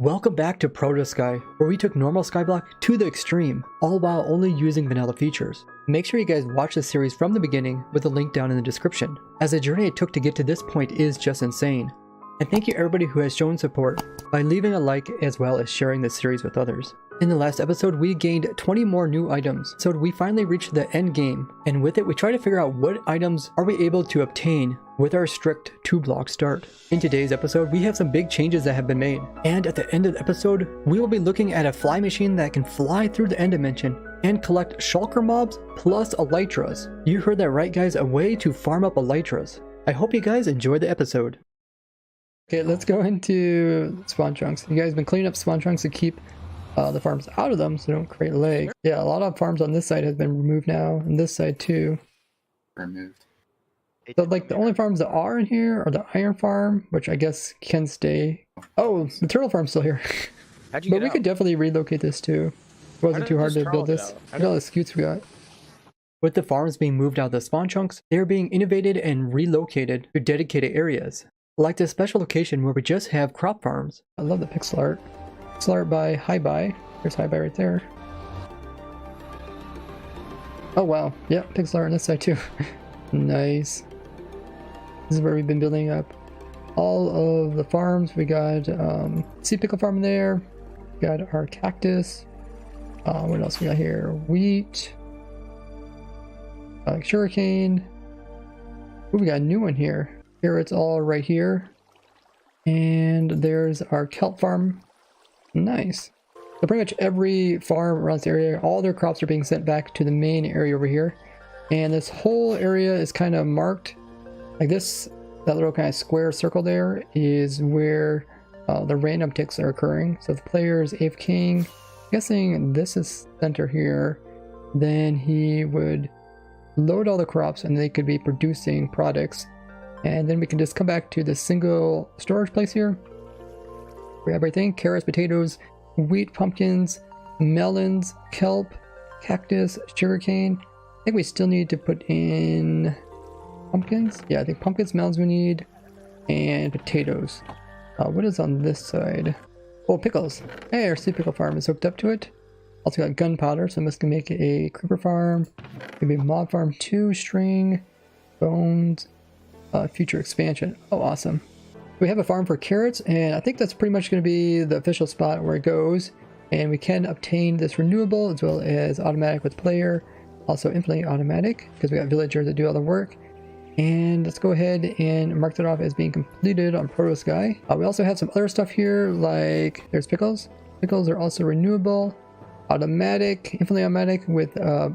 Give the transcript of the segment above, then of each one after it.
Welcome back to Proto Sky, where we took normal Skyblock to the extreme, all while only using vanilla features. Make sure you guys watch this series from the beginning with a link down in the description, as the journey it took to get to this point is just insane. And thank you everybody who has shown support by leaving a like as well as sharing this series with others. In the last episode, we gained 20 more new items, so we finally reached the end game, and with it we try to figure out what items are we able to obtain with our strict 2-block start. In today's episode, we have some big changes that have been made, and at the end of the episode, we will be looking at a fly machine that can fly through the end dimension and collect shulker mobs plus elytras. You heard that right guys, a way to farm up elytras. I hope you guys enjoy the episode. Okay, let's go into spawn chunks. You guys have been cleaning up spawn chunks to keep the farms out of them so they don't create lag. Yeah, a lot of farms on this side have been removed now, and this side too. Removed. So like the only farms that are in here are the iron farm, which I guess can stay. Oh, the turtle farm's still here. How'd you But get we out? could definitely relocate this too. It wasn't too hard to build this. Look at all the scoots we got. With the farms being moved out of the spawn chunks, they are being innovated and relocated to dedicated areas. Like this special location where we just have crop farms. I love the pixel art. Pixel art by Hi-Bi. There's Hi-Bi right there. Oh wow, yeah, pixel art on this side too. Nice. This is where we've been building up all of the farms. We got sea pickle farm there. We got our cactus. What else we got here? Wheat. Sugarcane. Ooh, we got a new one here. Here it's all right here. And there's our kelp farm. Nice. So pretty much every farm around this area, all their crops are being sent back to the main area over here. And this whole area is kind of marked like this. That little kind of square circle there is where the random ticks are occurring. So if the player is AFKing, I'm guessing this is center here, then he would load all the crops and they could be producing products. And then we can just come back to the single storage place here. We have everything: carrots, potatoes, wheat, pumpkins, melons, kelp, cactus, sugarcane. I think we still need to put in pumpkins. Yeah, I think pumpkins, melons we need, and potatoes. What is on this side? Oh, pickles. Hey, our sea pickle farm is hooked up to it. Also got gunpowder, so this can make it a creeper farm. Maybe mob farm 2, string, bones, future expansion. Oh, awesome. We have a farm for carrots, and I think that's pretty much going to be the official spot where it goes. And we can obtain this renewable as well as automatic with player. Also infinitely automatic because we got villagers that do all the work. And let's go ahead and mark that off as being completed on Proto Sky. We also have some other stuff here, like there's pickles. Pickles are also renewable, automatic, infinitely automatic with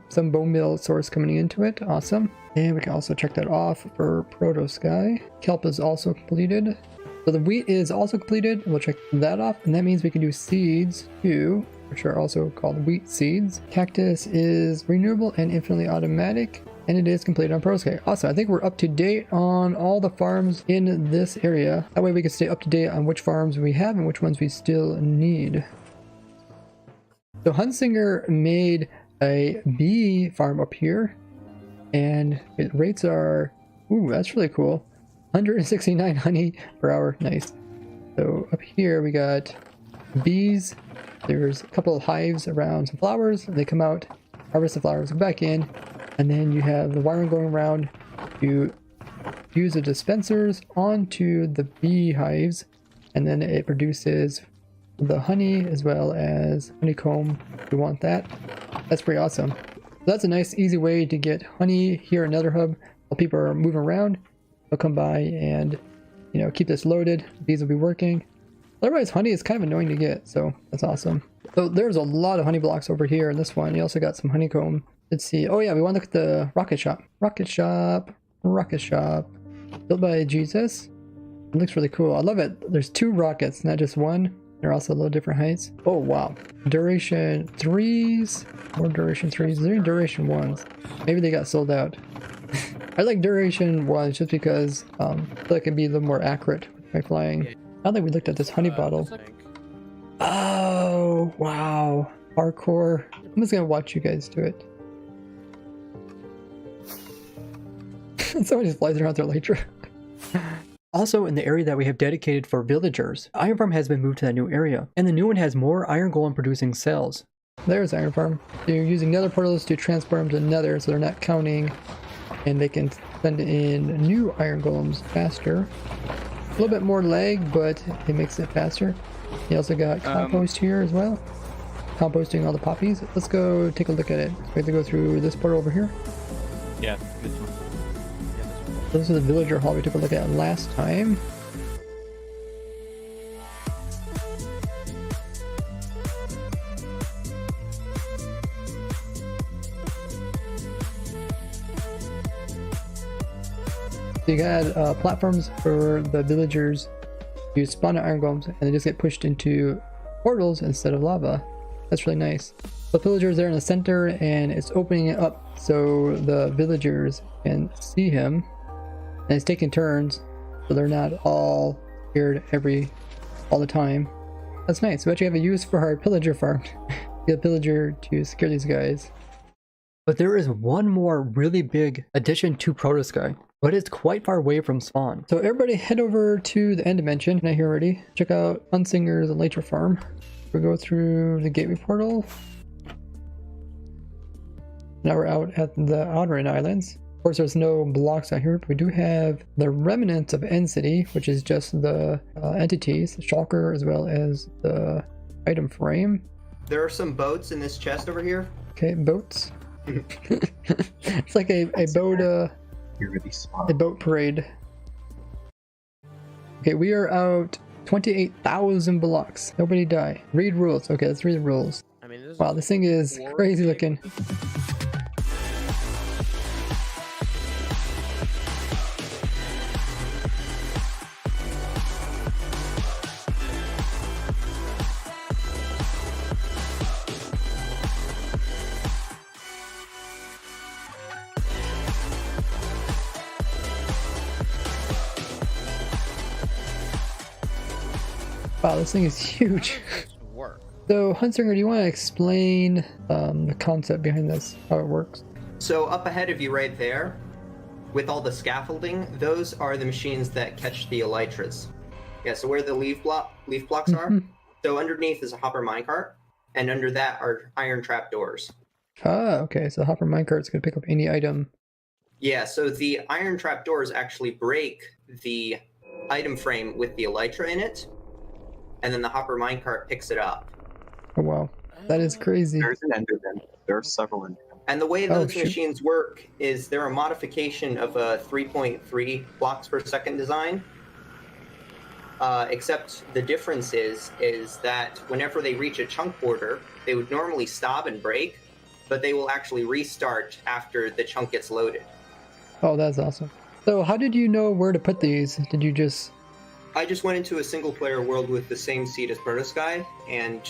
some bone meal source coming into it. Awesome. And we can also check that off for Proto Sky. Kelp is also completed. So the wheat is also completed. We'll check that off. And that means we can do seeds too, which are also called wheat seeds. Cactus is renewable and infinitely automatic. And it is completed on Proto Sky. Awesome. I think we're up to date on all the farms in this area. That way we can stay up to date on which farms we have and which ones we still need. So Hunsinger made a bee farm up here. And its rates are, ooh, that's really cool. 169 honey per hour. Nice. So up here we got bees. There's a couple of hives around some flowers. They come out, harvest the flowers, go back in, and then you have the wiring going around. You use the dispensers onto the bee hives, and then it produces the honey as well as honeycomb. If you want that. That's pretty awesome. So that's a nice easy way to get honey here in Netherhub while people are moving around. They'll come by and, you know, keep this loaded. Bees will be working. Otherwise, honey is kind of annoying to get, so that's awesome. So there's a lot of honey blocks over here in this one. You also got some honeycomb. Let's see. Oh yeah, we want to look at the rocket shop. Rocket shop. Rocket shop. Built by Jesus. It looks really cool. I love it. There's 2 rockets, not just one. They're also a little different heights. Oh wow. Duration 3s. More duration 3s. Is there any duration 1s? Maybe they got sold out. I like duration 1s just because I feel like it can be a little more accurate with my flying. Now that we looked at this honey bottle. Oh wow. Parkour. I'm just gonna watch you guys do it. Someone just flies around their elytra. Also, in the area that we have dedicated for villagers, Iron Farm has been moved to that new area, and the new one has more Iron Golem producing cells. There's Iron Farm. You're using nether portals to transport them to nether so they're not counting, and they can send in new Iron Golems faster. A little bit more lag, but it makes it faster. You also got compost here as well. Composting all the poppies. Let's go take a look at it. We have to go through this portal over here. Yeah, this one. This is the villager hall we took a look at last time. So you got platforms for the villagers to spawn iron golems, and they just get pushed into portals instead of lava. That's really nice. The villager's there in the center, and it's opening it up so the villagers can see him. And it's taking turns, so they're not all scared all the time. That's nice. We actually have a use for our pillager farm. Get a pillager to scare these guys. But there is one more really big addition to Protosky, but it's quite far away from spawn. So everybody head over to the end dimension. Now here already. Check out Hunsinger's Elytra farm. We'll go through the gateway portal. Now we're out at the Outer Islands. Of course, there's no blocks out here, but we do have the remnants of End City, which is just the entities, the shulker, as well as the item frame. There are some boats in this chest over here. Okay, boats. It's like a boat, You're really smart. a boat parade. Okay, we are out 28,000 blocks. Nobody die. Read rules. Okay, let's read the rules. I mean, Wow, this thing is crazy looking. Wow, this thing is huge. work. So, Hunsinger, do you want to explain the concept behind this, how it works? So up ahead of you right there, with all the scaffolding, those are the machines that catch the elytras. Yeah, so where the leaf blocks are, so underneath is a hopper minecart, and under that are iron trap doors. Ah, okay, so the hopper minecart's going to pick up any item. Yeah, so the iron trap doors actually break the item frame with the elytra in it, and then the hopper minecart picks it up. Oh, wow. That is crazy. There's an enderman. There are several endermen. And the way Oh, those shoot. machines work is they're a modification of a 3.3 blocks per second design. Except the difference is that whenever they reach a chunk border, they would normally stop and break, but they will actually restart after the chunk gets loaded. Oh, that's awesome. So how did you know where to put these? Did you just... I just went into a single player world with the same seed as Protosky, and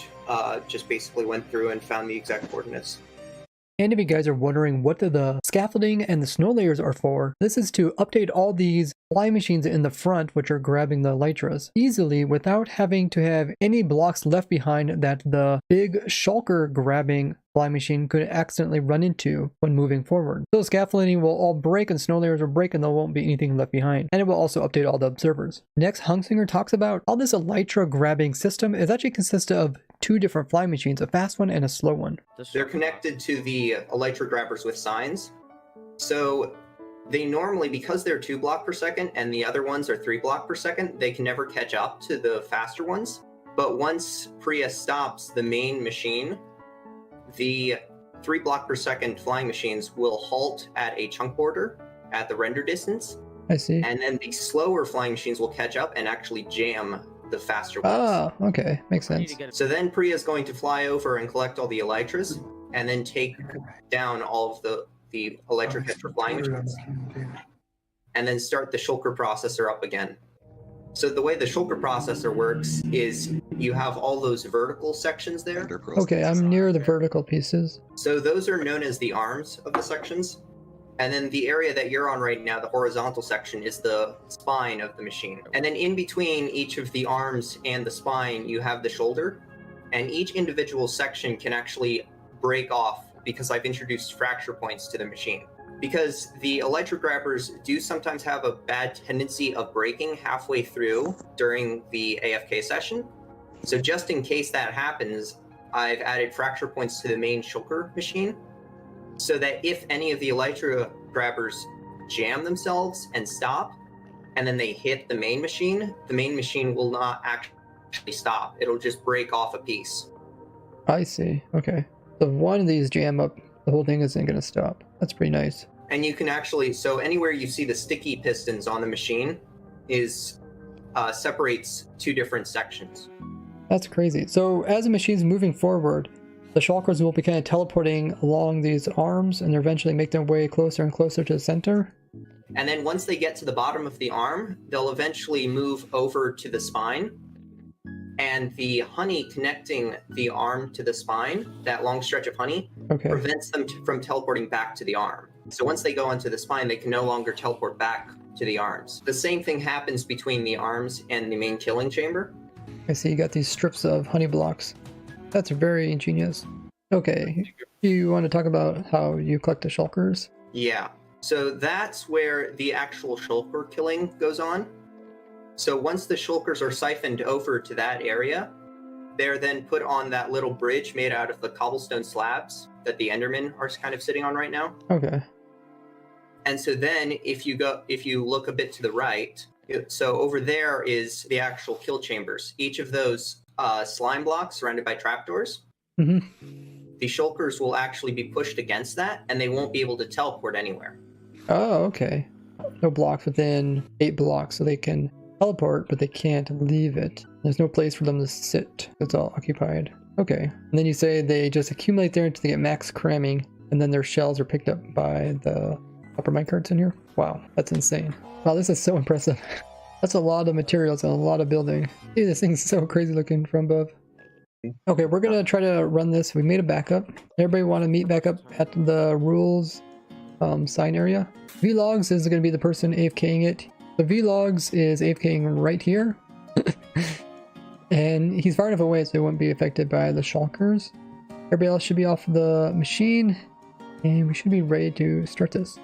just basically went through and found the exact coordinates. And if you guys are wondering what the scaffolding and the snow layers are for, this is to update all these fly machines in the front, which are grabbing the elytras, easily without having to have any blocks left behind that the big shulker grabbing fly machine could accidentally run into when moving forward. So scaffolding will all break and snow layers will break and there won't be anything left behind. And it will also update all the observers. Next, Hunsinger talks about how this elytra grabbing system is actually consists of two different fly machines, a fast one and a slow one. They're connected to the elytra grabbers with signs. So they normally, because they're 2 block per second and the other ones are 3 block per second, they can never catch up to the faster ones. But once Priya stops the main machine, the 3 block per second flying machines will halt at a chunk border at the render distance. I see. And then the slower flying machines will catch up and actually jam the faster ones. Ah, okay. Makes sense. So then Priya is going to fly over and collect all the elytras, and then take down all of the elytra catcher flying machines, and then start the shulker processor up again. So the way the shulker processor works is you have all those vertical sections there. Okay, I'm near the vertical pieces. So those are known as the arms of the sections. And then the area that you're on right now, the horizontal section, is the spine of the machine. And then in between each of the arms and the spine, you have the shoulder. And each individual section can actually break off because I've introduced fracture points to the machine. because the elytra grabbers do sometimes have a bad tendency of breaking halfway through during the AFK session. So just in case that happens, I've added fracture points to the main shulker machine, so that if any of the elytra grabbers jam themselves and stop, and then they hit the main machine will not actually stop. It'll just break off a piece. I see. Okay. So if one of these jam up, the whole thing isn't going to stop. That's pretty nice. And you can actually, so anywhere you see the sticky pistons on the machine is separates two different sections. That's crazy. So as the machine's moving forward, the shulkers will be kind of teleporting along these arms and eventually make their way closer and closer to the center. And then once they get to the bottom of the arm, they'll eventually move over to the spine. And the honey connecting the arm to the spine, that long stretch of honey, prevents them from teleporting back to the arm. So once they go onto the spine, they can no longer teleport back to the arms. The same thing happens between the arms and the main killing chamber. I see you got these strips of honey blocks. That's very ingenious. Okay, do you want to talk about how you collect the shulkers? Yeah, so that's where the actual shulker killing goes on. So once the shulkers are siphoned over to that area, they're then put on that little bridge made out of the cobblestone slabs that the Endermen are kind of sitting on right now. Okay. And so then if you look a bit to the right, so over there is the actual kill chambers. Each of those slime blocks surrounded by trapdoors. Mm-hmm. The shulkers will actually be pushed against that, and they won't be able to teleport anywhere. Oh, okay. No blocks within 8 blocks, so they can teleport, but they can't leave it. There's no place for them to sit. It's all occupied. Okay. And then you say they just accumulate there until they get max cramming, and then their shells are picked up by the upper minecarts in here. Wow, that's insane. Wow, this is so impressive. That's a lot of materials and a lot of building. Dude, this thing's so crazy looking from above. Okay, we're gonna try to run this. We made a backup. Everybody want to meet back up at the rules sign area. Vlogs is gonna be the person AFKing it. The Vlogs is AFKing right here. And he's far enough away so he won't be affected by the shulkers. Everybody else should be off the machine. And we should be ready to start this.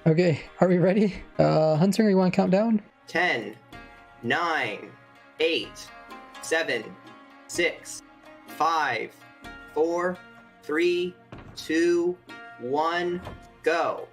Okay, are we ready? Hunter, you want to count down? 10, 9, 8, 7, 6, 5, 4, 3, 2, 1, go.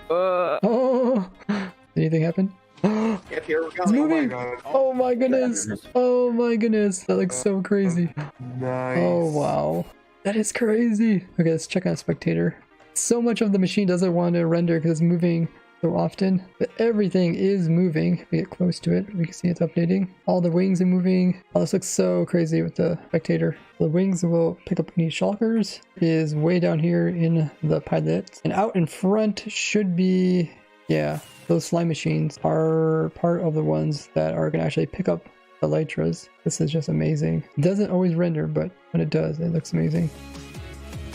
Oh! Did anything happen? Yep, here we go. It's moving! Oh my goodness. Oh my goodness! That looks so crazy. Nice. Oh wow. That is crazy. Okay, let's check on spectator. So much of the machine doesn't want to render because it's moving so often, but everything is moving. If we get close to it, we can see it's updating. All the wings are moving. Oh, this looks so crazy with the spectator. The wings will pick up any shulkers. It is way down here in the pilot. And out in front should be, yeah, those slime machines are part of the ones that are going to actually pick up the elytras. This is just amazing. It doesn't always render, but when it does, it looks amazing.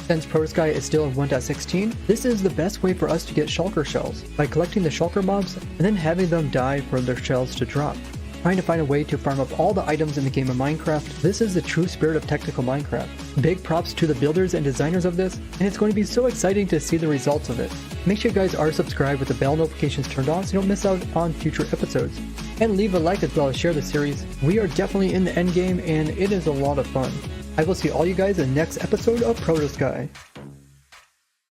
Since ProSky is still in 1.16, this is the best way for us to get shulker shells, by collecting the shulker mobs and then having them die for their shells to drop. Trying to find a way to farm up all the items in the game of Minecraft, this is the true spirit of technical Minecraft. Big props to the builders and designers of this, and it's going to be so exciting to see the results of it. Make sure you guys are subscribed with the bell notifications turned on so you don't miss out on future episodes. And leave a like as well as share the series. We are definitely in the end game and it is a lot of fun. I will see all you guys in the next episode of ProtoSky.